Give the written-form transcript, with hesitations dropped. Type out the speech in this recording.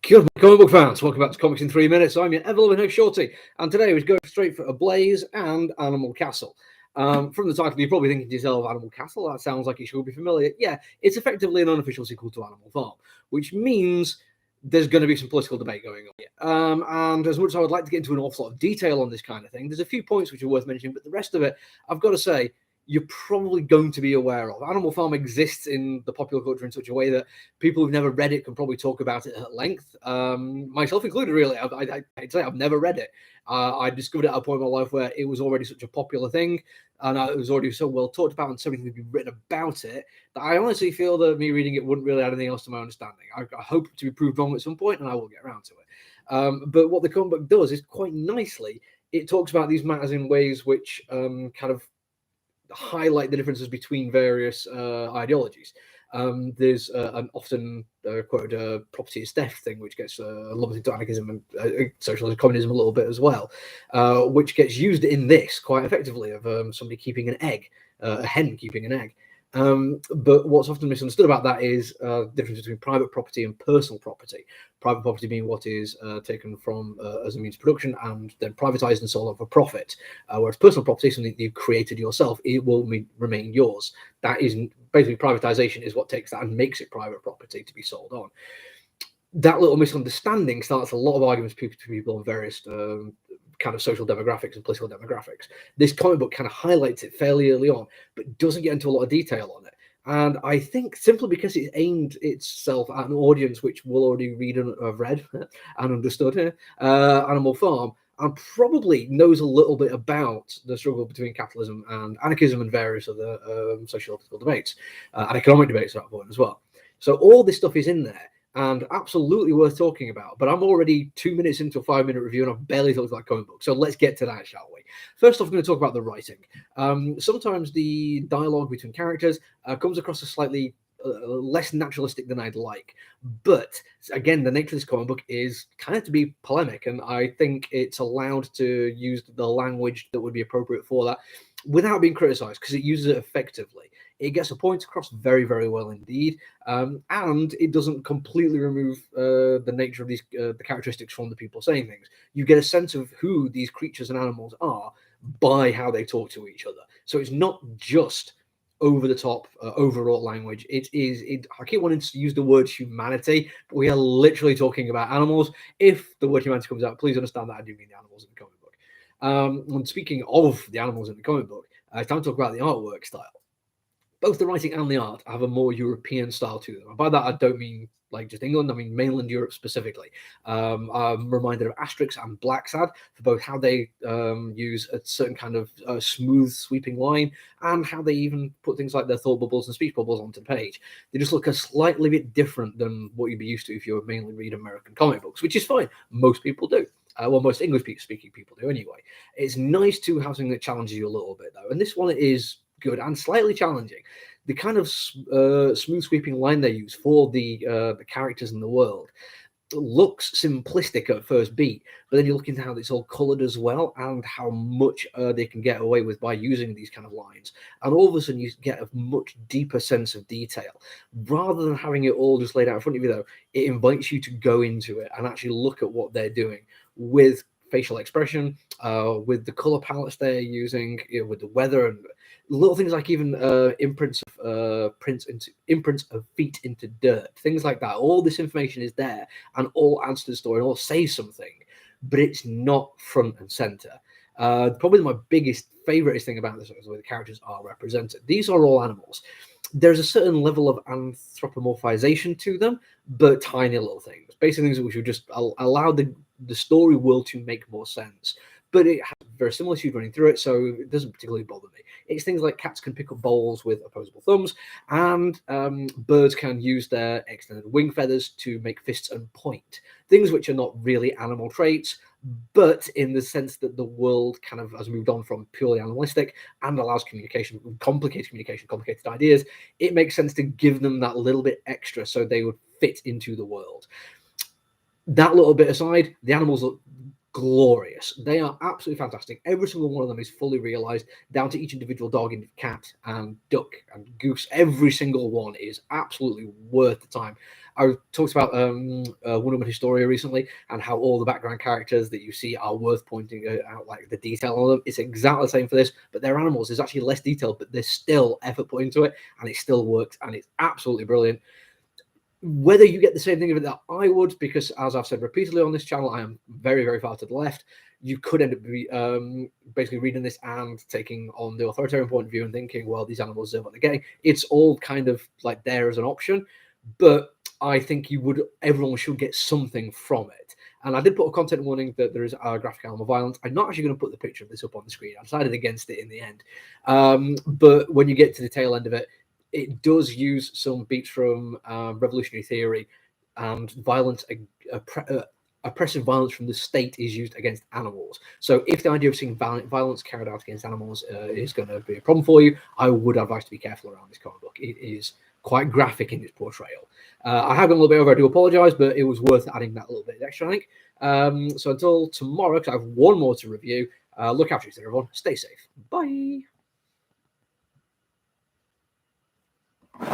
Good morning, comic book fans. Welcome back to Comics in 3 Minutes. I'm your ever-loving host, Shorty, and today we're going straight for Ablaze and Animal Castle. From the title, you're probably thinking to yourself, Animal Castle, that sounds like it should be familiar. Yeah, it's effectively an unofficial sequel to Animal Farm, which means there's going to be some political debate going on here. And as much as I would like to get into an awful lot of detail on this kind of thing, there's a few points which are worth mentioning, but the rest of it, I've got to say, you're probably going to be aware of. Animal Farm exists in the popular culture in such a way that people who've never read it can probably talk about it at length, myself included, really. I'd say I've never read it. I discovered it at a point in my life where it was already such a popular thing, and it was already so well talked about and so many things had been written about it, that I honestly feel that me reading it wouldn't really add anything else to my understanding. I hope to be proved wrong at some point, and I will get around to it. But what the comic book does is quite nicely, it talks about these matters in ways which kind of highlight the differences between various ideologies. There's an often quoted property is theft thing, which gets lumped into anarchism and socialism, communism a little bit as well, which gets used in this quite effectively of somebody keeping an egg, a hen keeping an egg. But what's often misunderstood about that is the difference between private property and personal property. Private property being what is taken from as a means of production and then privatized and sold on for profit, whereas personal property is something that you've created yourself. It will remain yours. That is basically privatization is what takes that and makes it private property to be sold on. That little misunderstanding starts a lot of arguments between people on various kind of social demographics and political demographics. This comic book kind of highlights it fairly early on, but doesn't get into a lot of detail on it. And I think simply because it's aimed itself at an audience which will already read and have read and understood Animal Farm, and probably knows a little bit about the struggle between capitalism and anarchism and various other socio-political debates and economic debates at that point as well. So all this stuff is in there and absolutely worth talking about. But I'm already 2 minutes into a 5-minute review and I've barely talked about comic book. So let's get to that, shall we? First off, I'm going to talk about the writing. Sometimes the dialogue between characters comes across as slightly less naturalistic than I'd like. But again, the nature of this comic book is kind of to be polemic, and I think it's allowed to use the language that would be appropriate for that without being criticized, because it uses it effectively. It gets the point across very, very well indeed, and it doesn't completely remove the nature of these the characteristics from the people saying things. You get a sense of who these creatures and animals are by how they talk to each other. So it's not just over the top overall language. I keep wanting to use the word humanity, but we are literally talking about animals. If the word humanity comes out, please understand that I do mean the animals in the comic book. And speaking of the animals in the comic book, it's time to talk about the artwork style. Both the writing and the art have a more European style to them. And by that, I don't mean like just England, I mean mainland Europe specifically. I'm reminded of Asterix and Blacksad for both how they use a certain kind of smooth sweeping line and how they even put things like their thought bubbles and speech bubbles onto the page. They just look a slightly bit different than what you'd be used to if you mainly read American comic books, which is fine. Most people do. Well, most English-speaking people do anyway. It's nice to have something that challenges you a little bit, though. And this one is good and slightly challenging. The kind of smooth sweeping line they use for the characters in the world looks simplistic at first beat, but then you look into how it's all colored as well and how much they can get away with by using these kind of lines, and all of a sudden you get a much deeper sense of detail. Rather than having it all just laid out in front of you, though, it invites you to go into it and actually look at what they're doing with facial expression, with the color palettes they're using, with the weather and little things like even imprints of feet into dirt, things like that. All this information is there and all adds to the story and all says something, but it's not front and center. Probably my biggest favorite thing about this is the way the characters are represented. These are all animals. There's a certain level of anthropomorphization to them, but tiny little things, basic things which would just allow the story world to make more sense. But it has verisimilitude running through it, so it doesn't particularly bother me. It's things like cats can pick up bowls with opposable thumbs, and birds can use their extended wing feathers to make fists and point. Things which are not really animal traits, but in the sense that the world kind of has moved on from purely animalistic and allows communication, complicated ideas, it makes sense to give them that little bit extra so they would fit into the world. That little bit aside, the animals look glorious. They are absolutely fantastic. Every single one of them is fully realized, down to each individual dog and cat and duck and goose. Every single one is absolutely worth the time. I talked about Wonder Woman Historia recently and how all the background characters that you see are worth pointing out, like the detail on them. It's exactly the same for this, but they're animals. There's actually less detail, but there's still effort put into it, and it still works, and it's absolutely brilliant. Whether you get the same thing of it that I would, because as I've said repeatedly on this channel, I am very, very far to the left. You could end up basically reading this and taking on the authoritarian point of view and thinking, well, these animals deserve what they're getting. It's all kind of like there as an option, but I think everyone should get something from it. And I did put a content warning that there is graphic animal violence. I'm not actually going to put the picture of this up on the screen. I decided against it in the end. But when you get to the tail end of it, it does use some beats from revolutionary theory and violence, oppressive violence from the state is used against animals. So if the idea of seeing violence carried out against animals is going to be a problem for you, I would advise to be careful around this comic book. It is quite graphic in its portrayal. I have gone a little bit over, I do apologize, but it was worth adding that little bit extra, I think. So until tomorrow, because I have one more to review, look after yourself, everyone. Stay safe. Bye.